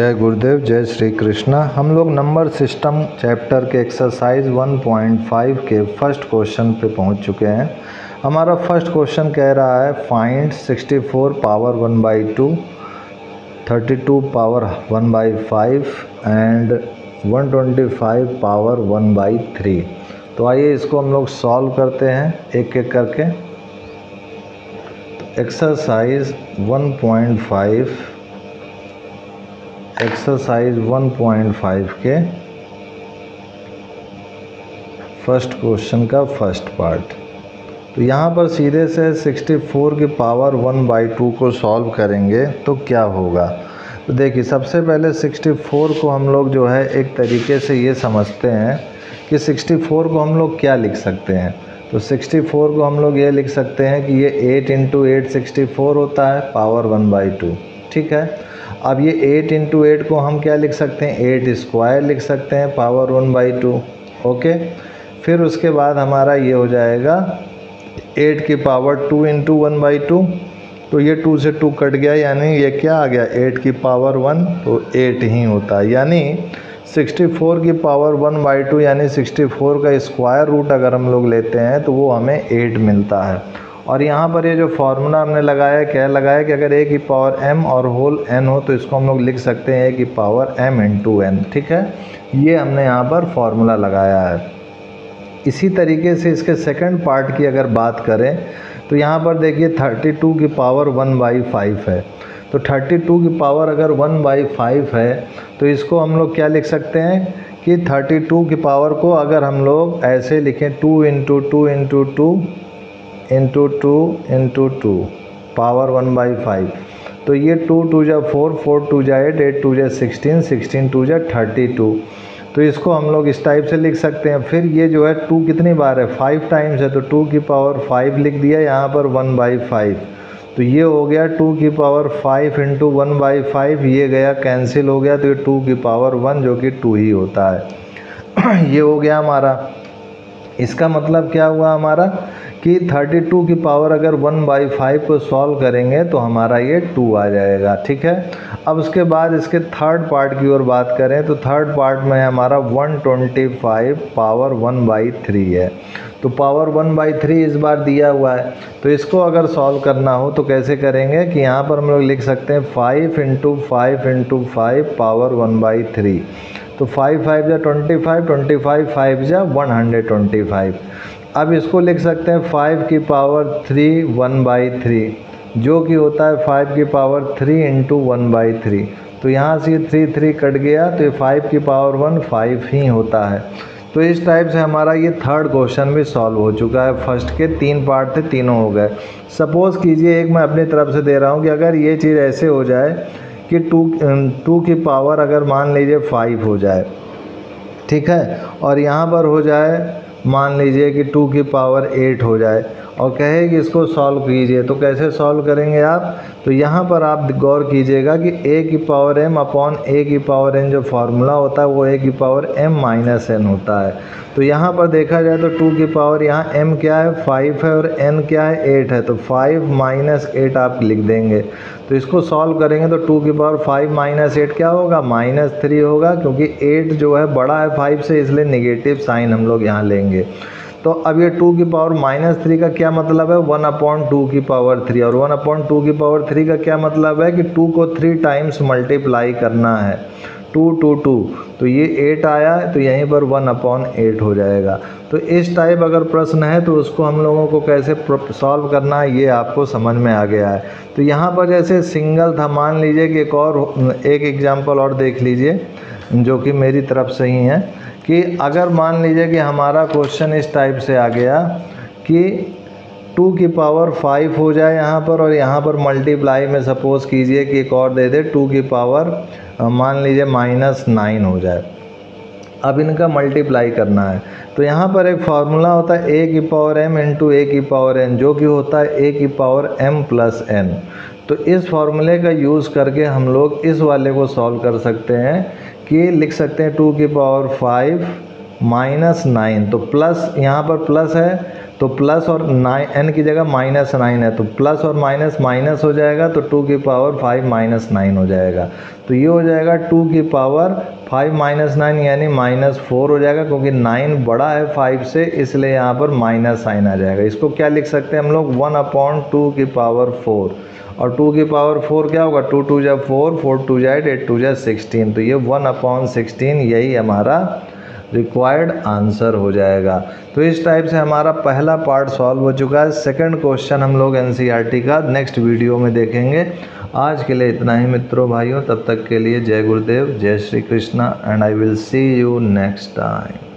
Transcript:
जय गुरुदेव, जय श्री कृष्णा। हम लोग नंबर सिस्टम चैप्टर के एक्सरसाइज 1.5 के फर्स्ट क्वेश्चन पे पहुंच चुके हैं। हमारा फर्स्ट क्वेश्चन कह रहा है find 64 power 1/2, 32 power 1/5 and 125 power 1/3। तो आइए इसको हम लोग सॉल्व करते हैं एक एक करके। एक्सरसाइज 1.5 के फर्स्ट क्वेश्चन का फर्स्ट पार्ट। तो यहाँ पर सीधे से 64 की पावर 1/2 को सॉल्व करेंगे तो क्या होगा। तो देखिए, सबसे पहले 64 को हम लोग जो है एक तरीके से ये समझते हैं कि 64 को हम लोग क्या लिख सकते हैं। तो 64 को हम लोग ये लिख सकते हैं कि ये 8 × 8 64 होता है, पावर 1/2। ठीक है। अब ये 8 × 8 को हम क्या लिख सकते हैं, 8 स्क्वायर लिख सकते हैं, पावर 1/2। ओके। फिर उसके बाद हमारा ये हो जाएगा 8 की पावर 2 × 1/2। तो ये 2 से 2 कट गया, यानी ये क्या आ गया, 8 की पावर 1, तो 8 ही होता है। यानी 64 की पावर 1/2 यानी 64 का स्क्वायर रूट अगर हम लोग लेते हैं तो वो हमें 8 मिलता है। और यहाँ पर ये जो फार्मूला हमने लगाया, क्या लगाया कि अगर a की पावर m और होल n हो तो इसको हम लोग लिख सकते हैं a की पावर m × n। ठीक है, ये हमने यहाँ पर फार्मूला लगाया है। इसी तरीके से इसके सेकंड पार्ट की अगर बात करें तो यहाँ पर देखिए 32 की पावर 1/5 है। तो 32 की पावर अगर 1/5 है तो इसको हम लोग क्या लिख सकते हैं कि 32 की पावर को अगर हम लोग ऐसे लिखें 2 × 2 × 2 × 2 × 2 पावर 1/5। तो ये 2 × 2 = 4, 4 × 2 = 8, 8 × 2 = 16, 16 × 2 = 32। तो इसको हम लोग इस टाइप से लिख सकते हैं। फिर ये जो है 2 कितनी बार है, 5 टाइम्स है, तो 2 की पावर 5 लिख दिया यहाँ पर 1/5। तो ये हो गया 2 की पावर 5 × 1/5, ये गया कैंसिल हो गया, तो ये 2 की पावर 1 जो कि 2 ही होता है। ये हो गया हमारा। इसका मतलब क्या हुआ हमारा कि 32 की पावर अगर 1/5 को सॉल्व करेंगे तो हमारा ये 2 आ जाएगा। ठीक है। अब उसके बाद इसके थर्ड पार्ट की ओर बात करें तो थर्ड पार्ट में हमारा 125 पावर 1/3 है। तो पावर 1/3 इस बार दिया हुआ है, तो इसको अगर सॉल्व करना हो तो कैसे करेंगे कि यहाँ पर हम लोग लिख सकते हैं 5 × 5 × 5 पावर 1/3। तो 5 × 5 = 25, 25 × 5 = 125। अब इसको लिख सकते हैं 5 की पावर 3 1/3, जो कि होता है 5 की पावर 3 × 1/3। तो यहाँ से 3 3 कट गया, तो ये 5 की पावर 1 5 ही होता है। तो इस टाइप से हमारा ये थर्ड क्वेश्चन भी सॉल्व हो चुका है। फर्स्ट के 3 पार्ट थे, तीनों हो गए। सपोज़ कीजिए एक मैं अपनी तरफ से दे रहा हूँ कि अगर ये चीज़ ऐसे हो जाए कि 2 की पावर अगर मान लीजिए 5 हो जाए, ठीक है, और यहाँ पर हो जाए मान लीजिए कि 2 की पावर 8 हो जाए और कहे कि इसको सॉल्व कीजिए, तो कैसे सॉल्व करेंगे आप। तो यहाँ पर आप गौर कीजिएगा कि a की पावर m अपॉन a की पावर n जो फार्मूला होता है वो a की पावर m - n होता है। तो यहाँ पर देखा जाए तो 2 की पावर यहाँ m क्या है, 5 है, और n क्या है, 8 है। तो 5 - 8 आप लिख देंगे। तो इसको सॉल्व करेंगे तो 2 की पावर 5 - 8 क्या होगा, -3 होगा, क्योंकि 8 जो है बड़ा है 5 से, इसलिए नेगेटिव साइन हम लोग यहाँ लेंगे। तो अब ये 2 की पावर -3 का क्या मतलब है, 1/2 की पावर 3, और 1/2 की पावर 3 का क्या मतलब है कि 2 को 3 टाइम्स मल्टीप्लाई करना है, 2 2 2। तो ये 8 आया, तो यहीं पर 1/8 हो जाएगा। तो इस टाइप अगर प्रश्न है तो उसको हम लोगों को कैसे सॉल्व करना है ये आपको समझ में आ गया है। तो यहाँ पर जैसे सिंगल था, मान लीजिए कि एक एग्जाम्पल और देख लीजिए जो कि मेरी तरफ से ही है, कि अगर मान लीजिए कि हमारा क्वेश्चन इस टाइप से आ गया कि 2 की पावर 5 हो जाए यहाँ पर, और यहाँ पर मल्टीप्लाई में सपोज़ कीजिए कि एक और दे दे 2 की पावर मान लीजिए -9 हो जाए। अब इनका मल्टीप्लाई करना है। तो यहाँ पर एक फार्मूला होता है a की पावर m × a की पावर n, जो कि होता है a की पावर m + n। तो इस फार्मूले का यूज़ करके हम लोग इस वाले को सॉल्व कर सकते हैं कि लिख सकते हैं 2 की पावर 5 - 9। तो प्लस, यहाँ पर प्लस है तो प्लस और n की जगह -9 है, तो प्लस और माइनस माइनस हो जाएगा, तो 2 की पावर 5 -9 हो जाएगा। तो ये हो जाएगा 2 की पावर 5 -9 यानी -4 हो जाएगा, क्योंकि 9 बड़ा है 5 से, इसलिए यहाँ पर माइनस साइन आ जाएगा। इसको क्या लिख सकते हैं हम लोग, 1/2 की पावर 4, और 2 की पावर 4 क्या होगा, 2 2 जा 4, 4 2 जा 8, 8 2 जा 16, तो ये 1/16 यही हमारा रिक्वायर्ड आंसर हो जाएगा। तो इस टाइप से हमारा पहला पार्ट सॉल्व हो चुका है। सेकंड क्वेश्चन हम लोग एनसीईआरटी का नेक्स्ट वीडियो में देखेंगे। आज के लिए इतना ही मित्रों भाइयों, तब तक के लिए जय गुरुदेव, जय Shri Krishna, and I will see you next time.